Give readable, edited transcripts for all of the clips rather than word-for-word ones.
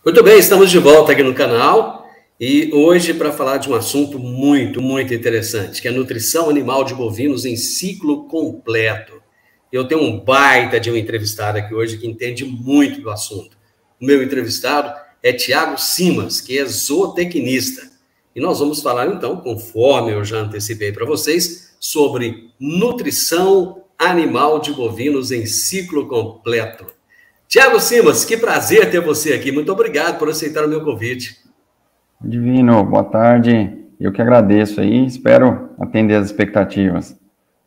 Muito bem, estamos de volta aqui no canal e hoje para falar de um assunto muito interessante, que é a nutrição animal de bovinos em ciclo completo. Eu tenho um baita de um entrevistado aqui hoje que entende muito do assunto. O meu entrevistado é Tiago Simas, que é zootecnista. E nós vamos falar então, conforme eu já antecipei para vocês, sobre nutrição animal de bovinos em ciclo completo. Tiago Simas, que prazer ter você aqui. Muito obrigado por aceitar o meu convite. Divino, boa tarde. Eu que agradeço aí, espero atender as expectativas.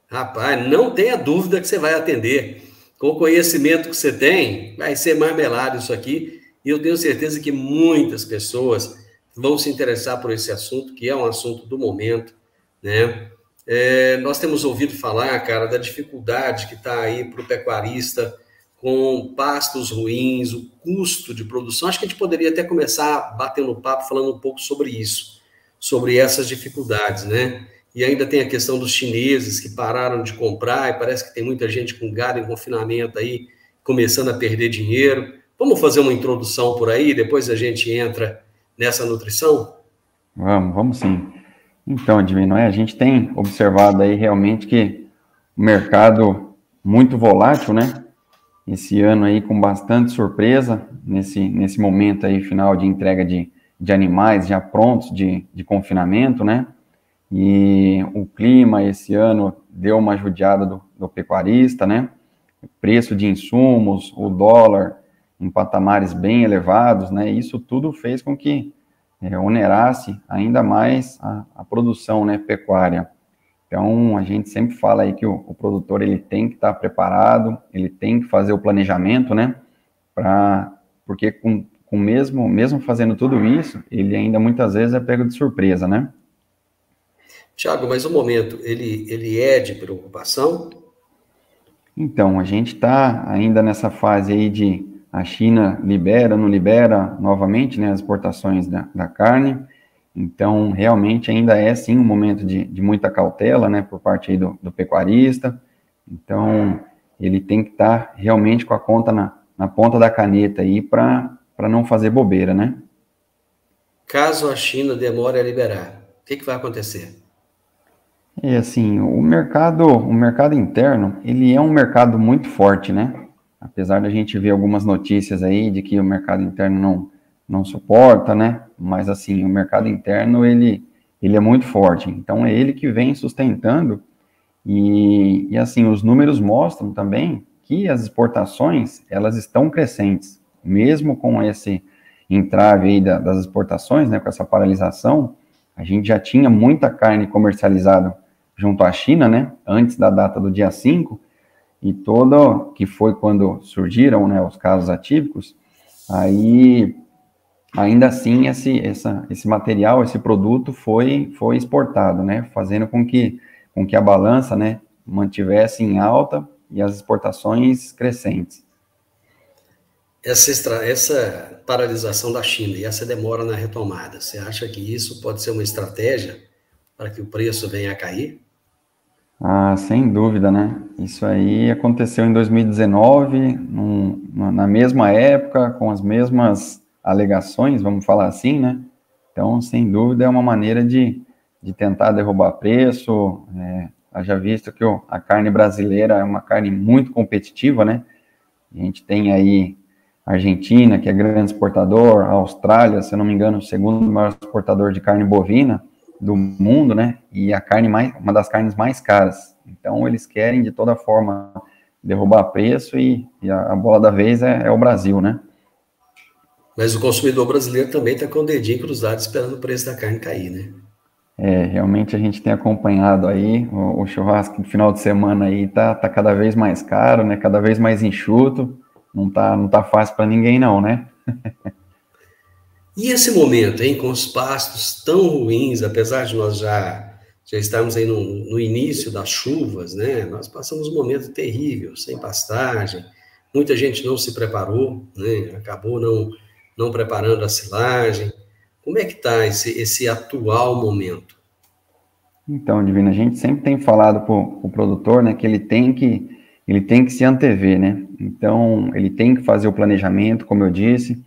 Rapaz, não tenha dúvida que você vai atender. Com o conhecimento que você tem, vai ser marmelada isso aqui. E eu tenho certeza que muitas pessoas vão se interessar por esse assunto, que é um assunto do momento, né? Nós temos ouvido falar, cara, da dificuldade que está aí para o pecuarista com pastos ruins, o custo de produção. Acho que a gente poderia até começar batendo papo, falando um pouco sobre isso, sobre essas dificuldades, né? E ainda tem a questão dos chineses que pararam de comprar, e parece que tem muita gente com gado em confinamento aí, começando a perder dinheiro. Vamos fazer uma introdução por aí, depois a gente entra nessa nutrição? Vamos sim. Então, Divino, a gente tem observado aí realmente que o mercado muito volátil, né? Esse ano aí com bastante surpresa, nesse momento aí final de entrega de animais já prontos de confinamento, né? E o clima esse ano deu uma judiada do pecuarista, né? O preço de insumos, o dólar em patamares bem elevados, né? Isso tudo fez com que onerasse ainda mais a produção, né, pecuária. Então, a gente sempre fala aí que o produtor ele tem que estar preparado, ele tem que fazer o planejamento, né? Porque mesmo fazendo tudo isso, ele ainda muitas vezes é pego de surpresa, né? Tiago, mas o momento, ele é de preocupação? Então, a gente está ainda nessa fase aí de a China libera, não libera novamente, né, as exportações da carne. Então, realmente ainda é sim um momento de muita cautela, né, por parte aí do pecuarista. Então, ele tem que estar realmente com a conta na ponta da caneta aí para não fazer bobeira, né? Caso a China demore a liberar, o que vai acontecer? E assim, o mercado interno, ele é um mercado muito forte, né? Apesar da gente ver algumas notícias aí de que o mercado interno não suporta, né? Mas assim, o mercado interno, ele é muito forte. Então, é ele que vem sustentando e assim, os números mostram também que as exportações, elas estão crescentes. Mesmo com esse entrave aí das exportações, né? Com essa paralisação, a gente já tinha muita carne comercializada junto à China, né, antes da data do dia 5, e que foi quando surgiram, né, os casos atípicos, aí, ainda assim, esse material, esse produto foi exportado, né, fazendo com que a balança, né, mantivesse em alta e as exportações crescentes. Essa paralisação da China e essa demora na retomada, você acha que isso pode ser uma estratégia para que o preço venha a cair? Ah, sem dúvida, né? Isso aí aconteceu em 2019, na mesma época, com as mesmas alegações, vamos falar assim, né? Então, sem dúvida, é uma maneira de tentar derrubar preço. Haja visto que a carne brasileira é uma carne muito competitiva, né? A gente tem aí a Argentina, que é grande exportador, a Austrália, se eu não me engano, o segundo maior exportador de carne bovina do mundo, né? E uma das carnes mais caras. Então, eles querem, de toda forma, derrubar preço e a bola da vez é o Brasil, né? Mas o consumidor brasileiro também está com o dedinho cruzado esperando o preço da carne cair, né? Realmente a gente tem acompanhado aí o churrasco do final de semana aí tá cada vez mais caro, né? Cada vez mais enxuto. Não tá fácil para ninguém não, né? E esse momento, hein, com os pastos tão ruins, apesar de nós já estarmos aí no início das chuvas, né? Nós passamos um momento terrível, sem pastagem, muita gente não se preparou, né? Acabou não preparando a silagem. Como é que está esse atual momento? Então, Divino, a gente sempre tem falado para o produtor, né, que ele tem que se antever, né? Então, ele tem que fazer o planejamento, como eu disse,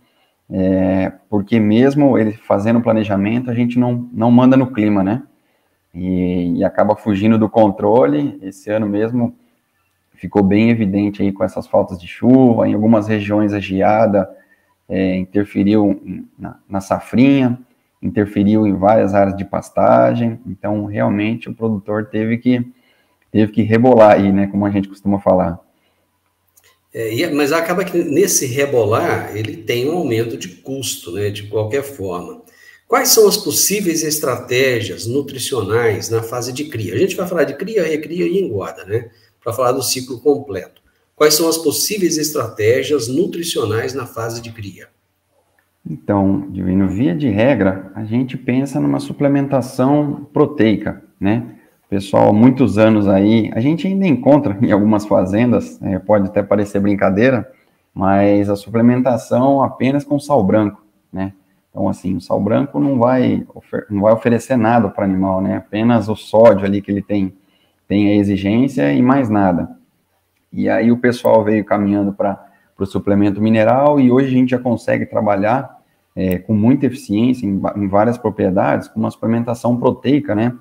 porque mesmo ele fazendo o planejamento, a gente não manda no clima, né? E acaba fugindo do controle. Esse ano mesmo ficou bem evidente aí com essas faltas de chuva, em algumas regiões a geada interferiu na safrinha, interferiu em várias áreas de pastagem, então realmente o produtor teve que rebolar aí, né, como a gente costuma falar. Mas acaba que nesse rebolar, ele tem um aumento de custo, né, de qualquer forma. Quais são as possíveis estratégias nutricionais na fase de cria? A gente vai falar de cria, recria e engorda, né, para falar do ciclo completo. Quais são as possíveis estratégias nutricionais na fase de cria? Então, Divino, via de regra, a gente pensa numa suplementação proteica, né? Pessoal, há muitos anos aí, a gente ainda encontra em algumas fazendas, pode até parecer brincadeira, mas a suplementação apenas com sal branco, né? Então, assim, o sal branco não vai oferecer nada para o animal, né? Apenas o sódio ali que ele tem a exigência e mais nada. E aí o pessoal veio caminhando para o suplemento mineral e hoje a gente já consegue trabalhar com muita eficiência em várias propriedades com uma suplementação proteica, né?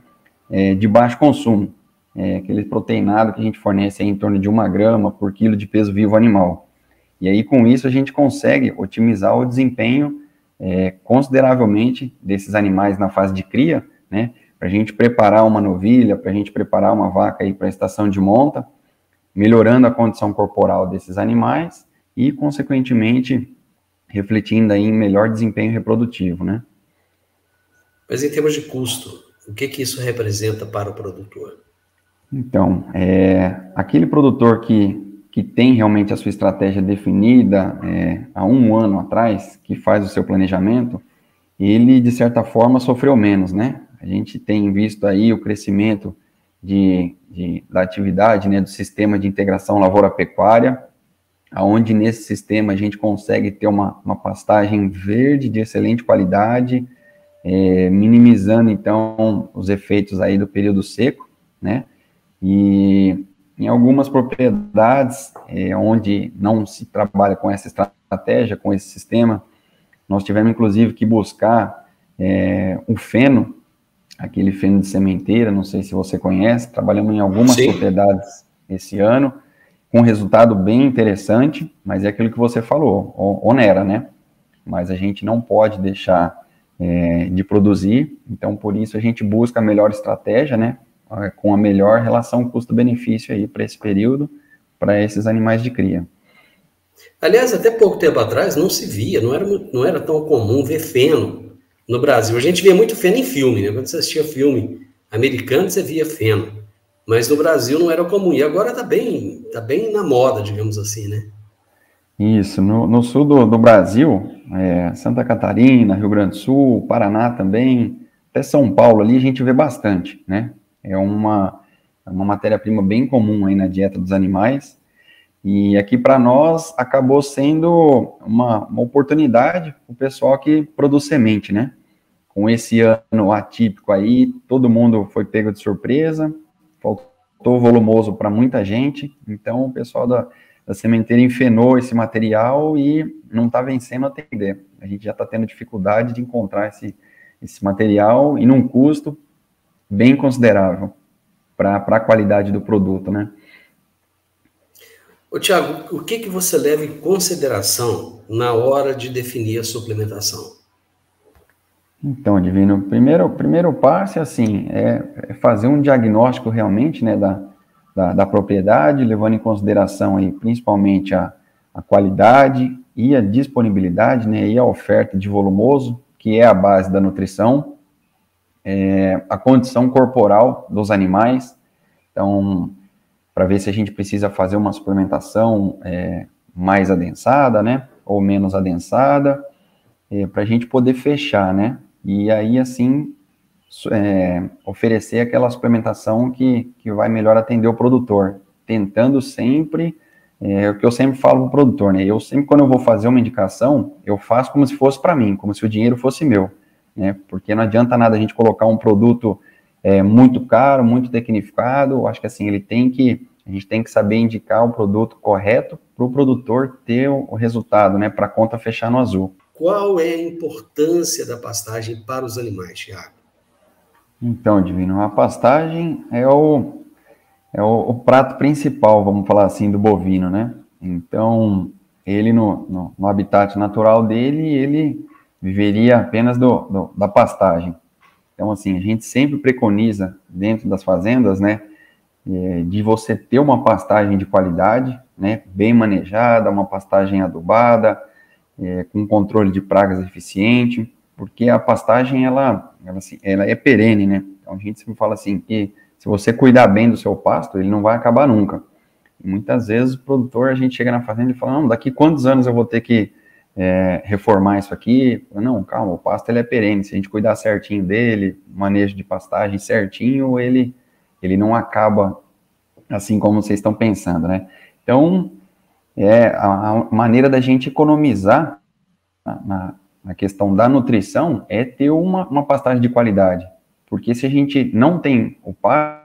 De baixo consumo, aquele proteinado que a gente fornece aí em torno de 1 grama por quilo de peso vivo animal. E aí, com isso, a gente consegue otimizar o desempenho consideravelmente desses animais na fase de cria, né? Para a gente preparar uma novilha, para a gente preparar uma vaca aí para a estação de monta, melhorando a condição corporal desses animais e, consequentemente, refletindo aí em melhor desempenho reprodutivo, né? Mas em termos de custo, o que isso representa para o produtor? Então, aquele produtor que tem realmente a sua estratégia definida há 1 ano atrás, que faz o seu planejamento, ele, de certa forma, sofreu menos, né? A gente tem visto aí o crescimento da atividade, né, do sistema de integração lavoura-pecuária, onde nesse sistema a gente consegue ter uma pastagem verde de excelente qualidade, minimizando, então, os efeitos aí do período seco, né? E em algumas propriedades onde não se trabalha com essa estratégia, com esse sistema, nós tivemos, inclusive, que buscar o feno, aquele feno de sementeira, não sei se você conhece, trabalhamos em algumas propriedades esse ano, com um resultado bem interessante, mas é aquilo que você falou, onera, né? Mas a gente não pode deixar de produzir, então por isso a gente busca a melhor estratégia, né? Com a melhor relação custo-benefício aí para esse período, para esses animais de cria. Aliás, até pouco tempo atrás não se via, não era tão comum ver feno no Brasil. A gente via muito feno em filme, né? Quando você assistia filme americano, você via feno. Mas no Brasil não era comum. E agora está bem na moda, digamos assim, né? Isso, no sul do Brasil, Santa Catarina, Rio Grande do Sul, Paraná também, até São Paulo ali a gente vê bastante, né? É uma matéria-prima bem comum aí na dieta dos animais, e aqui para nós acabou sendo uma oportunidade para o pessoal que produz semente, né? Com esse ano atípico aí, todo mundo foi pego de surpresa, faltou volumoso para muita gente, então o pessoal da sementeira enfenou esse material e não está vencendo a atender. A gente já está tendo dificuldade de encontrar esse material e num custo bem considerável para a qualidade do produto, né? Ô, Thiago, o que você leva em consideração na hora de definir a suplementação? Então, Divino, o primeiro passo assim, é fazer um diagnóstico realmente, né, da propriedade, levando em consideração aí, principalmente a qualidade e a disponibilidade, né, e a oferta de volumoso, que é a base da nutrição, a condição corporal dos animais, então, para ver se a gente precisa fazer uma suplementação mais adensada, né, ou menos adensada, para a gente poder fechar, né, e aí, assim, oferecer aquela suplementação que vai melhor atender o produtor, tentando sempre, o que eu sempre falo para o produtor, né, eu sempre, quando eu vou fazer uma indicação, eu faço como se fosse para mim, como se o dinheiro fosse meu, né, porque não adianta nada a gente colocar um produto muito caro, muito tecnificado, acho que assim, a gente tem que saber indicar o produto correto para o produtor ter o resultado, né, para a conta fechar no azul. Qual é a importância da pastagem para os animais, Thiago? Então, Divino, a pastagem é o prato principal, vamos falar assim, do bovino, né? Então, ele no habitat natural dele, ele viveria apenas da pastagem. Então, assim, a gente sempre preconiza dentro das fazendas, né, de você ter uma pastagem de qualidade, né, bem manejada, uma pastagem adubada, com controle de pragas eficiente, porque a pastagem, assim, ela é perene, né? Então, a gente sempre fala assim, que se você cuidar bem do seu pasto, ele não vai acabar nunca. E muitas vezes o produtor, a gente chega na fazenda e fala, não, daqui quantos anos eu vou ter que reformar isso aqui? Não, calma, o pasto ele é perene, se a gente cuidar certinho dele, manejo de pastagem certinho, ele não acaba assim como vocês estão pensando, né? Então, a maneira da gente economizar na questão da nutrição é ter uma pastagem de qualidade, porque se a gente não tem o pasto.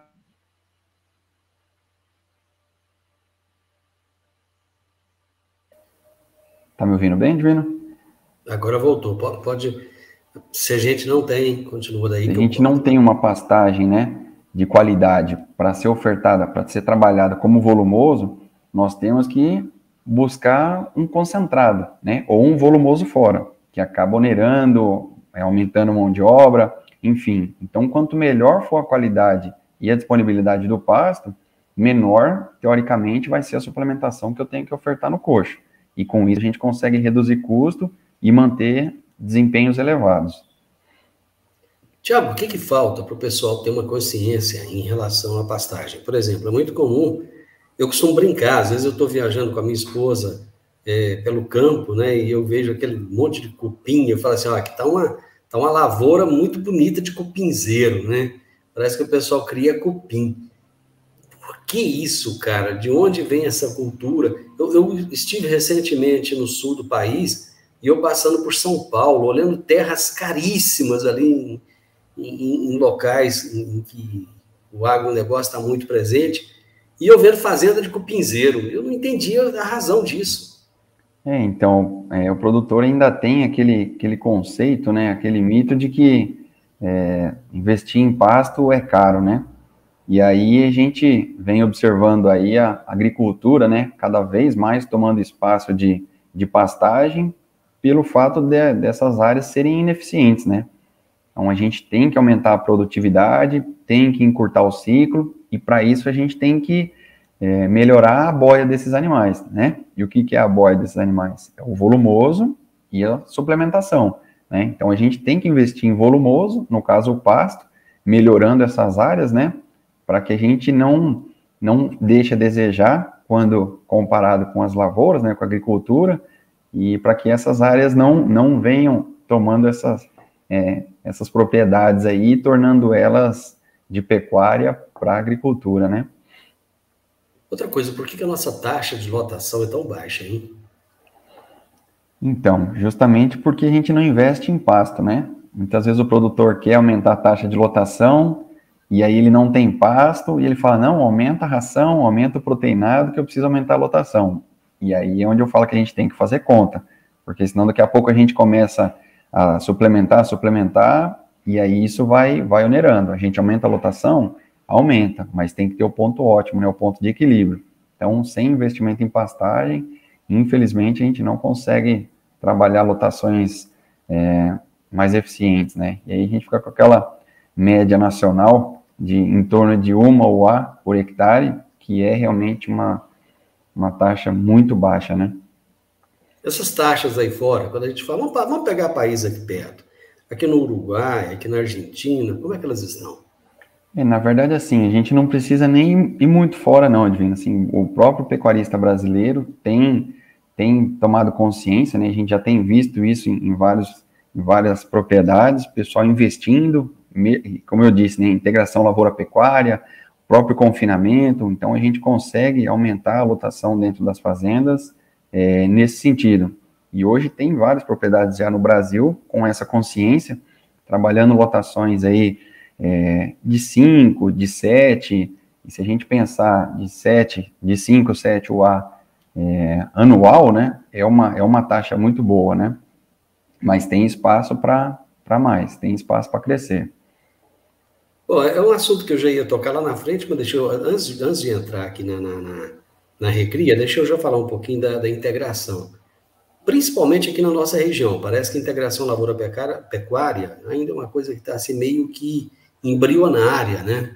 Tá me ouvindo bem, Divino? Agora voltou. Pode. Se a gente não tem, continua daí. Se a que gente eu não tem uma pastagem, né, de qualidade para ser ofertada, para ser trabalhada como volumoso, nós temos que buscar um concentrado, né, ou um volumoso fora, que acaba onerando, aumentando a mão de obra, enfim. Então, quanto melhor for a qualidade e a disponibilidade do pasto, menor, teoricamente, vai ser a suplementação que eu tenho que ofertar no coxo. E com isso a gente consegue reduzir custo e manter desempenhos elevados. Tiago, o que falta para o pessoal ter uma consciência em relação à pastagem? Por exemplo, é muito comum, eu costumo brincar, às vezes eu estou viajando com a minha esposa pelo campo, né, e eu vejo aquele monte de cupim, eu falo assim, ó, aqui tá uma lavoura muito bonita de cupinzeiro, né? Parece que o pessoal cria cupim. Por que isso, cara? De onde vem essa cultura? Eu estive recentemente no sul do país e eu passando por São Paulo, olhando terras caríssimas ali em locais em que o agronegócio está muito presente, e eu vendo fazenda de cupinzeiro. Eu não entendia a razão disso. Então, o produtor ainda tem aquele conceito, né, aquele mito de que investir em pasto é caro, né? E aí a gente vem observando aí a agricultura, né, cada vez mais tomando espaço de pastagem pelo fato dessas áreas serem ineficientes, né? Então a gente tem que aumentar a produtividade, tem que encurtar o ciclo, e para isso a gente tem que melhorar a boia desses animais, né? E o que é a boia desses animais? É o volumoso e a suplementação, né? Então a gente tem que investir em volumoso, no caso o pasto, melhorando essas áreas, né? Para que a gente não deixe a desejar quando comparado com as lavouras, né? Com a agricultura, e para que essas áreas não venham tomando essas propriedades aí, tornando elas de pecuária para agricultura, né? Outra coisa, por que a nossa taxa de lotação é tão baixa, hein? Então, justamente porque a gente não investe em pasto, né? Muitas vezes o produtor quer aumentar a taxa de lotação e aí ele não tem pasto e ele fala, não, aumenta a ração, aumenta o proteinado que eu preciso aumentar a lotação. E aí é onde eu falo que a gente tem que fazer conta, porque senão daqui a pouco a gente começa a suplementar, e aí isso vai onerando. A gente aumenta a lotação, aumenta, mas tem que ter o ponto ótimo, né, o ponto de equilíbrio. Então, sem investimento em pastagem, infelizmente, a gente não consegue trabalhar lotações mais eficientes, né? E aí a gente fica com aquela média nacional de em torno de 1 UA por hectare, que é realmente uma taxa muito baixa, né? Essas taxas aí fora, quando a gente fala, vamos pegar país aqui perto, aqui no Uruguai, aqui na Argentina, como é que elas estão? Na verdade, assim, a gente não precisa nem ir muito fora, não, Edwin. Assim, o próprio pecuarista brasileiro tem tomado consciência, né? A gente já tem visto isso em várias propriedades, pessoal investindo, como eu disse, né? Integração lavoura-pecuária, próprio confinamento. Então, a gente consegue aumentar a lotação dentro das fazendas nesse sentido. E hoje tem várias propriedades já no Brasil com essa consciência, trabalhando lotações aí de 5, de 7, e se a gente pensar de 5, 7 UA anual, né, é uma taxa muito boa, né? mas tem espaço para mais, tem espaço para crescer. Bom, é um assunto que eu já ia tocar lá na frente, mas deixa eu, antes de entrar aqui na Recria, deixa eu já falar um pouquinho da integração. Principalmente aqui na nossa região. Parece que a integração lavoura-pecuária ainda é uma coisa que está assim, meio que embrionária, né?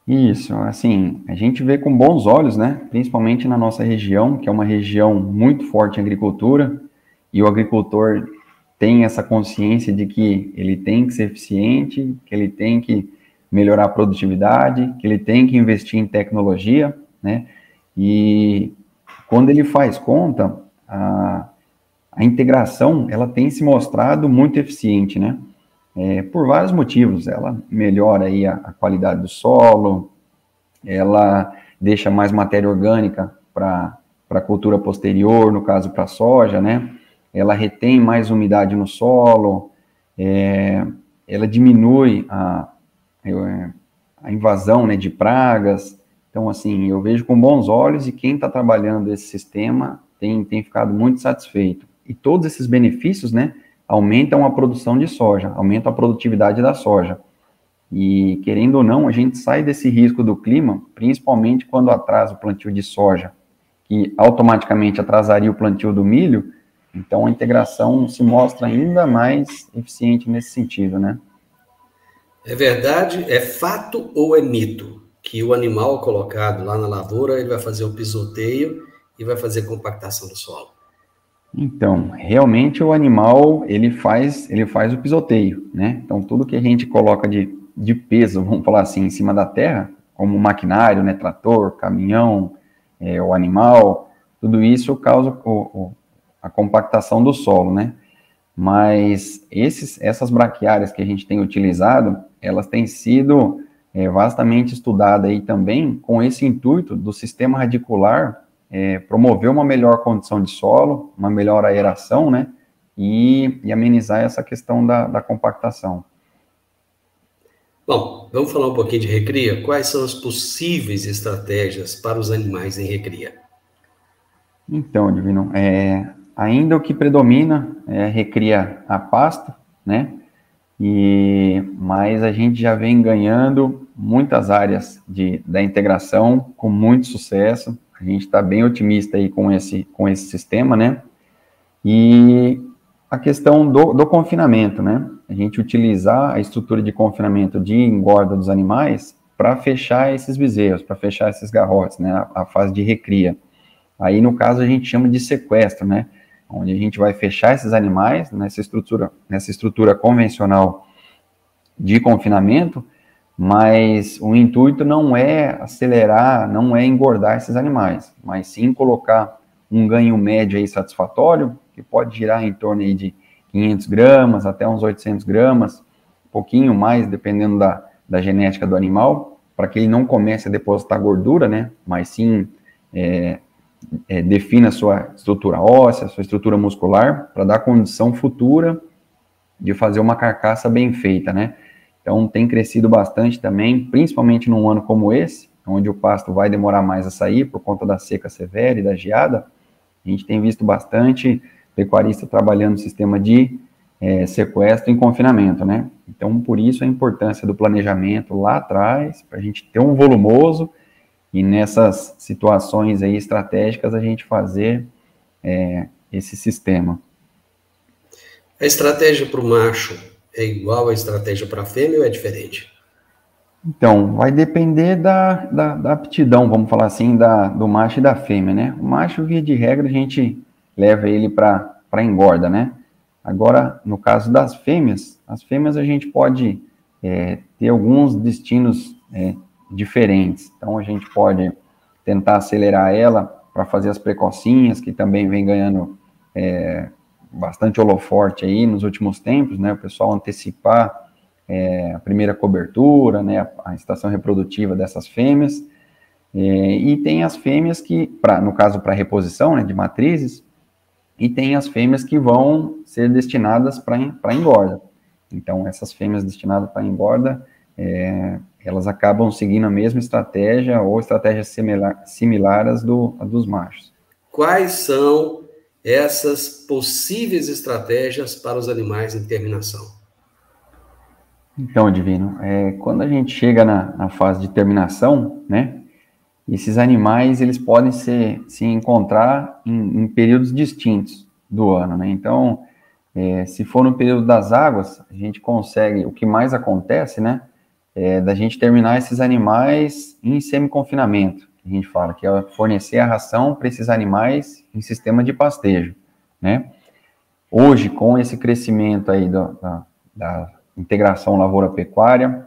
Isso, assim, a gente vê com bons olhos, né? Principalmente na nossa região, que é uma região muito forte em agricultura, e o agricultor tem essa consciência de que ele tem que ser eficiente, que ele tem que melhorar a produtividade, que ele tem que investir em tecnologia, né? E quando ele faz conta, a integração, ela tem se mostrado muito eficiente, né? Por vários motivos. Ela melhora aí a qualidade do solo, ela deixa mais matéria orgânica para a cultura posterior, no caso para a soja, né? Ela retém mais umidade no solo, ela diminui a invasão, né, de pragas. Então, assim, eu vejo com bons olhos e quem está trabalhando esse sistema tem ficado muito satisfeito. E todos esses benefícios, né, aumentam a produção de soja, aumentam a produtividade da soja. E, querendo ou não, a gente sai desse risco do clima, principalmente quando atrasa o plantio de soja, que automaticamente atrasaria o plantio do milho. Então, a integração se mostra ainda mais eficiente nesse sentido, né? É verdade, é fato ou é mito que o animal colocado lá na lavoura, ele vai fazer o pisoteio e vai fazer compactação do solo? Então, realmente o animal, ele faz o pisoteio, né? Então, tudo que a gente coloca de peso, vamos falar assim, em cima da terra, como maquinário, né, trator, caminhão, o animal, tudo isso causa a compactação do solo, né? Mas essas braquiárias que a gente tem utilizado, elas têm sido vastamente estudadas aí também com esse intuito do sistema radicular promover uma melhor condição de solo, uma melhor aeração, né, e amenizar essa questão da compactação. Bom, vamos falar um pouquinho de recria. Quais são as possíveis estratégias para os animais em recria? Então, Divino, ainda o que predomina é recria a pasto, né, mas a gente já vem ganhando muitas áreas da integração com muito sucesso. A gente está bem otimista aí com esse sistema, né? E a questão do confinamento, né? A gente utilizar a estrutura de confinamento de engorda dos animais para fechar esses bezerros, para fechar esses garrotes, né? A fase de recria. Aí, no caso, a gente chama de sequestro, né? Onde a gente vai fechar esses animais nessa estrutura convencional de confinamento, mas o intuito não é acelerar, não é engordar esses animais, mas sim colocar um ganho médio aí satisfatório, que pode girar em torno aí de 500 gramas até uns 800 gramas, um pouquinho mais, dependendo da genética do animal, para que ele não comece a depositar gordura, né, mas sim defina a sua estrutura óssea, sua estrutura muscular, para dar condição futura de fazer uma carcaça bem feita, né. Então, tem crescido bastante também, principalmente num ano como esse, onde o pasto vai demorar mais a sair por conta da seca severa e da geada. A gente tem visto bastante pecuarista trabalhando no sistema de sequestro em confinamento, né? Então, por isso a importância do planejamento lá atrás, para a gente ter um volumoso e nessas situações aí estratégicas a gente fazer esse sistema. A estratégia para o macho é igual à estratégia para a fêmea ou é diferente? Então, vai depender da aptidão, vamos falar assim, do macho e da fêmea, né? O macho, via de regra, a gente leva ele para engorda, né? Agora, no caso das fêmeas, as fêmeas a gente pode ter alguns destinos diferentes. Então, a gente pode tentar acelerar ela para fazer as precocinhas, que também vem ganhando bastante holoforte aí nos últimos tempos, né? O pessoal antecipar a primeira cobertura, né? A estação reprodutiva dessas fêmeas. E tem as fêmeas que, no caso, para reposição, né, de matrizes, e tem as fêmeas que vão ser destinadas para engorda. Então, essas fêmeas destinadas para engorda, elas acabam seguindo a mesma estratégia ou estratégias similares às dos machos. Quais são essas possíveis estratégias para os animais em terminação? Então, Divino, quando a gente chega na fase de terminação, né, esses animais, eles podem se encontrar em períodos distintos do ano, né? Então, se for no período das águas, a gente consegue, o que mais acontece, né, da gente terminar esses animais em semi-confinamento, que a gente fala, que é fornecer a ração para esses animais em sistema de pastejo, né? Hoje, com esse crescimento aí da integração lavoura-pecuária,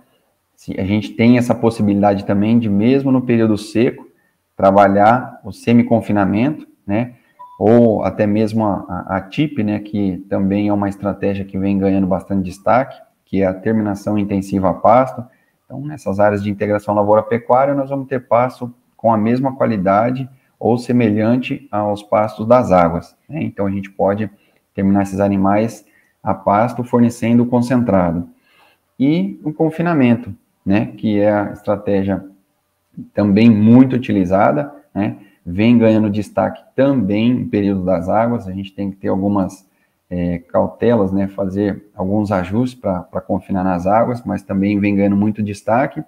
a gente tem essa possibilidade também de, mesmo no período seco, trabalhar o semi-confinamento, né? Ou até mesmo a TIP, né? Que também é uma estratégia que vem ganhando bastante destaque, que é a terminação intensiva a pasto. Então, nessas áreas de integração lavoura-pecuária, nós vamos ter pasto com a mesma qualidade ou semelhante aos pastos das águas, né? Então, a gente pode terminar esses animais a pasto fornecendo o concentrado. E o confinamento, né, que é a estratégia também muito utilizada, né, vem ganhando destaque também em período das águas. A gente tem que ter algumas cautelas, né, fazer alguns ajustes para confinar nas águas, mas também vem ganhando muito destaque.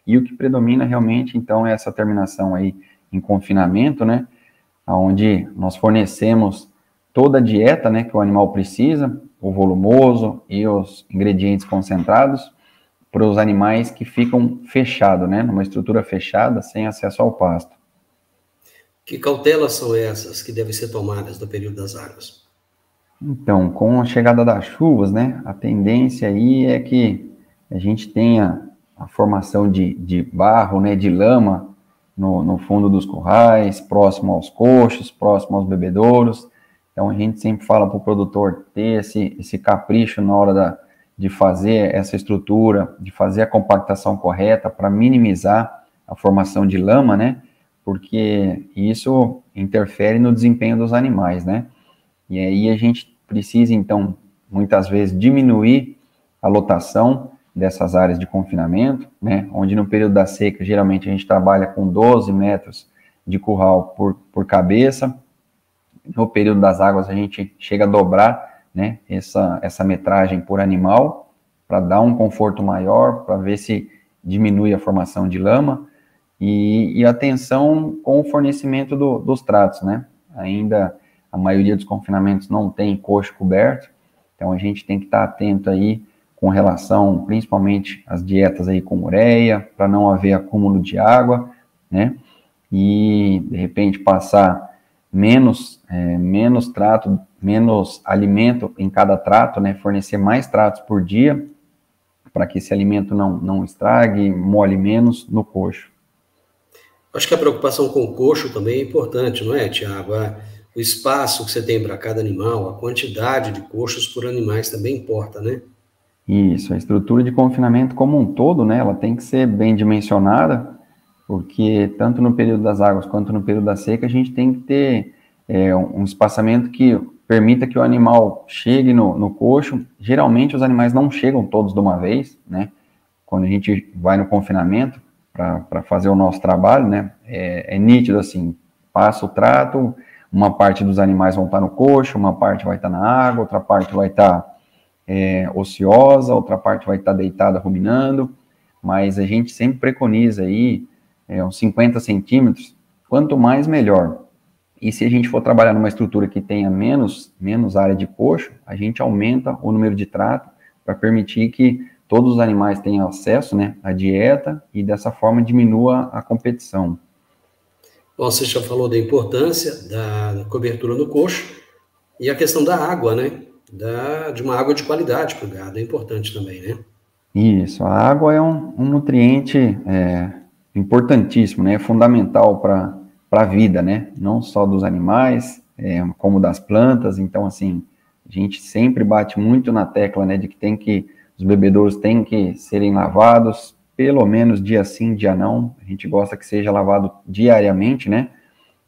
E o que predomina realmente, então, é essa terminação aí em confinamento, né, onde nós fornecemos toda a dieta, né, que o animal precisa, o volumoso e os ingredientes concentrados, para os animais que ficam fechados, né, numa estrutura fechada, sem acesso ao pasto. Que cautelas são essas que devem ser tomadas no período das águas? Então, com a chegada das chuvas, né, a tendência aí é que a gente tenha a formação de barro, né, de lama no fundo dos currais, próximo aos coxos, próximo aos bebedouros. Então, a gente sempre fala para o produtor ter esse capricho na hora de fazer essa estrutura, de fazer a compactação correta para minimizar a formação de lama, né? Porque isso interfere no desempenho dos animais, né? E aí a gente precisa, então, muitas vezes diminuir a lotação dessas áreas de confinamento, né? Onde no período da seca, geralmente a gente trabalha com 12 metros de curral por cabeça. No período das águas, a gente chega a dobrar, né, essa metragem por animal, para dar um conforto maior, para ver se diminui a formação de lama, e atenção com o fornecimento dos tratos, né? Ainda a maioria dos confinamentos não tem coxo coberto, então a gente tem que estar atento aí com relação, principalmente, às dietas aí com ureia, para não haver acúmulo de água, né? E, de repente, passar menos trato, menos alimento em cada trato, né? Fornecer mais tratos por dia, para que esse alimento não estrague, molhe menos no coxo. Acho que a preocupação com o coxo também é importante, não é, Tiago? O espaço que você tem para cada animal, a quantidade de coxos por animais também importa, né? Isso, a estrutura de confinamento como um todo, né? Ela tem que ser bem dimensionada, porque tanto no período das águas quanto no período da seca, a gente tem que ter um espaçamento que permita que o animal chegue no coxo. Geralmente os animais não chegam todos de uma vez, né? Quando a gente vai no confinamento para fazer o nosso trabalho, né? É nítido assim, passa o trato, uma parte dos animais vão estar no coxo, uma parte vai estar na água, outra parte vai estar ociosa, outra parte vai estar deitada ruminando, mas a gente sempre preconiza aí uns 50 centímetros, quanto mais melhor. E se a gente for trabalhar numa estrutura que tenha menos área de coxo, a gente aumenta o número de trato para permitir que todos os animais tenham acesso, né, à dieta e dessa forma diminua a competição. Bom, você já falou da importância da cobertura no coxo e a questão da água, né? De uma água de qualidade para o gado, é importante também, né? Isso, a água é um nutriente importantíssimo, né? É fundamental para a vida, né? Não só dos animais, como das plantas. Então, assim, a gente sempre bate muito na tecla, né? De que os bebedouros têm que serem lavados, pelo menos dia sim, dia não. A gente gosta que seja lavado diariamente, né?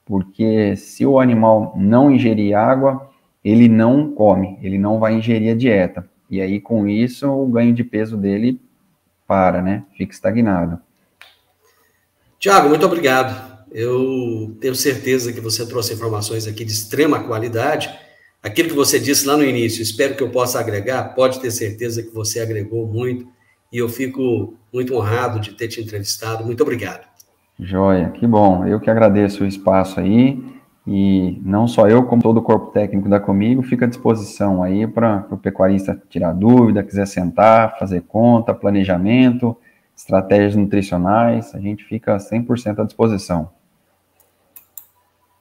Porque se o animal não ingerir água, ele não come, ele não vai ingerir a dieta. E aí, com isso, o ganho de peso dele para, né? Fica estagnado. Tiago, muito obrigado. Eu tenho certeza que você trouxe informações aqui de extrema qualidade. Aquilo que você disse lá no início, espero que eu possa agregar, pode ter certeza que você agregou muito, e eu fico muito honrado de ter te entrevistado. Muito obrigado. Joia, que bom. Eu que agradeço o espaço aí, e não só eu, como todo o corpo técnico da Comigo, fica à disposição aí para o pecuarista tirar dúvida, quiser sentar, fazer conta, planejamento, estratégias nutricionais, a gente fica 100% à disposição.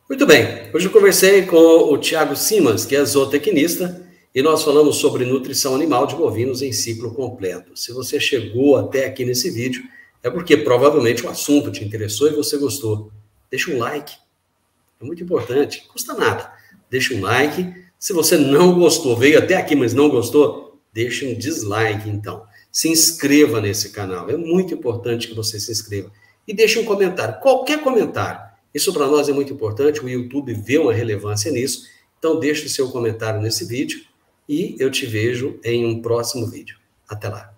Muito bem, hoje eu conversei com o Thiago Simas, que é zootecnista, e nós falamos sobre nutrição animal de bovinos em ciclo completo. Se você chegou até aqui nesse vídeo, é porque provavelmente o assunto te interessou e você gostou. Deixa um like, é muito importante, não custa nada. Deixa um like. Se você não gostou, veio até aqui, mas não gostou, deixa um dislike, então. Se inscreva nesse canal, é muito importante que você se inscreva. E deixe um comentário, qualquer comentário. Isso para nós é muito importante, o YouTube vê uma relevância nisso. Então deixe o seu comentário nesse vídeo e eu te vejo em um próximo vídeo. Até lá.